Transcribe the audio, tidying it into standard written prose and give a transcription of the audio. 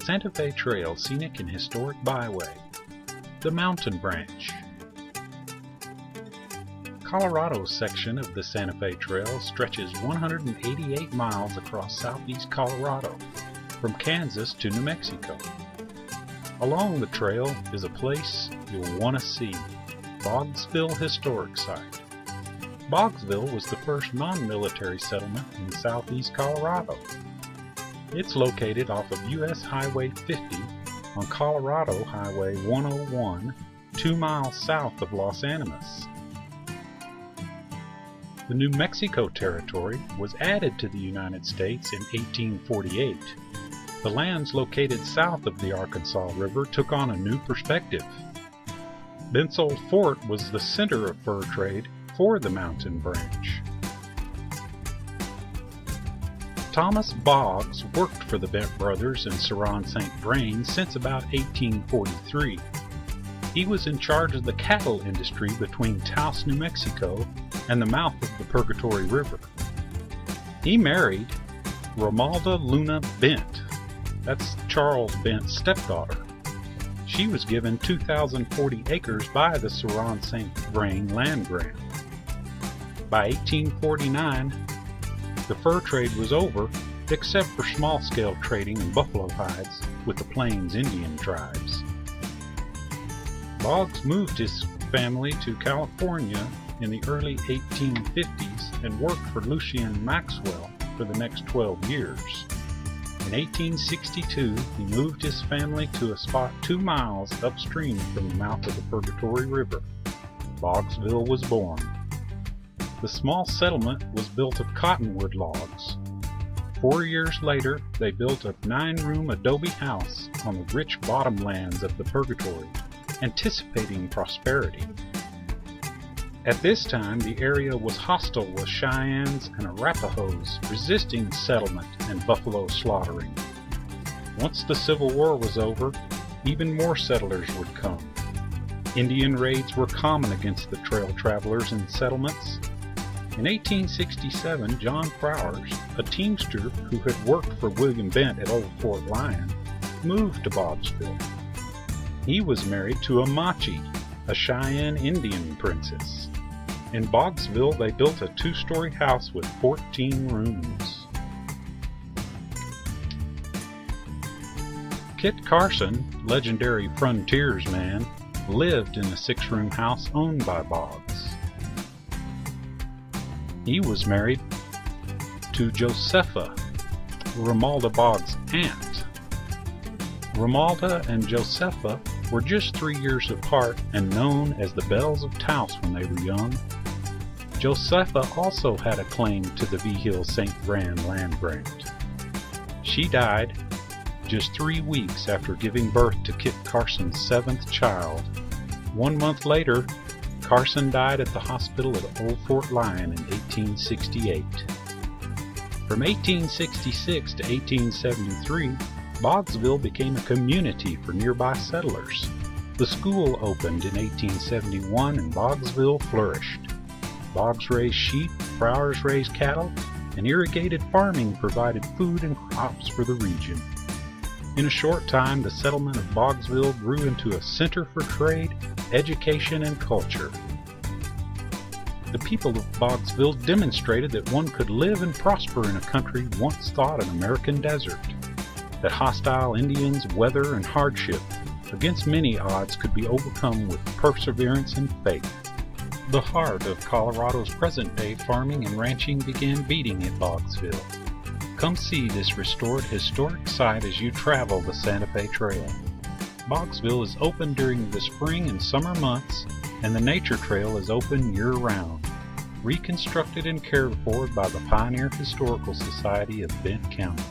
Santa Fe Trail Scenic and Historic Byway. The Mountain Branch. Colorado's section of the Santa Fe Trail stretches 188 miles across southeast Colorado, from Kansas to New Mexico. Along the trail is a place you'll want to see, Boggsville Historic Site. Boggsville was the first non-military settlement in southeast Colorado. It's located off of U.S. Highway 50 on Colorado Highway 101, 2 miles south of Los Animas. The New Mexico Territory was added to the United States in 1848. The lands located south of the Arkansas River took on a new perspective. Bent's Old Fort was the center of fur trade for the Mountain Branch. Thomas Boggs worked for the Bent brothers in Saron-St. since about 1843. He was in charge of the cattle industry between Taos, New Mexico and the mouth of the Purgatory River. He married Romalda Luna Bent. That's Charles Bent's stepdaughter. She was given 2,040 acres by the Saron-St. land grant. By 1849, the fur trade was over, except for small-scale trading in buffalo hides with the Plains Indian tribes. Boggs moved his family to California in the early 1850s and worked for Lucien Maxwell for the next 12 years. In 1862, he moved his family to a spot 2 miles upstream from the mouth of the Purgatory River. Boggsville was born. The small settlement was built of cottonwood logs. 4 years later, they built a 9-room adobe house on the rich bottomlands of the Purgatory, anticipating prosperity. At this time, the area was hostile with Cheyennes and Arapahoes resisting settlement and buffalo slaughtering. Once the Civil War was over, even more settlers would come. Indian raids were common against the trail travelers in settlements. In 1867, John Prowers, a teamster who had worked for William Bent at Old Fort Lyon, moved to Boggsville. He was married to a Machi, a Cheyenne Indian princess. In Boggsville, they built a 2-story house with 14 rooms. Kit Carson, legendary frontiersman, lived in a 6-room house owned by Boggs. He was married to Josepha, Romalda Boggs' aunt. Romalda and Josepha were just 3 years apart and known as the Belles of Taos when they were young. Josepha also had a claim to the V-Hill-St. land grant. She died just 3 weeks after giving birth to Kit Carson's 7th child. 1 month later, Carson died at the hospital at Old Fort Lyon in 1868. From 1866 to 1873, Boggsville became a community for nearby settlers. The school opened in 1871 and Boggsville flourished. Boggs raised sheep, Prowers raised cattle, and irrigated farming provided food and crops for the region. In a short time, the settlement of Boggsville grew into a center for trade, education, and culture. The people of Boggsville demonstrated that one could live and prosper in a country once thought an American desert, that hostile Indians, weather, and hardship, against many odds, could be overcome with perseverance and faith. The heart of Colorado's present-day farming and ranching began beating at Boggsville. Come see this restored historic site as you travel the Santa Fe Trail. Boggsville is open during the spring and summer months, and the Nature Trail is open year-round. Reconstructed and cared for by the Pioneer Historical Society of Bent County.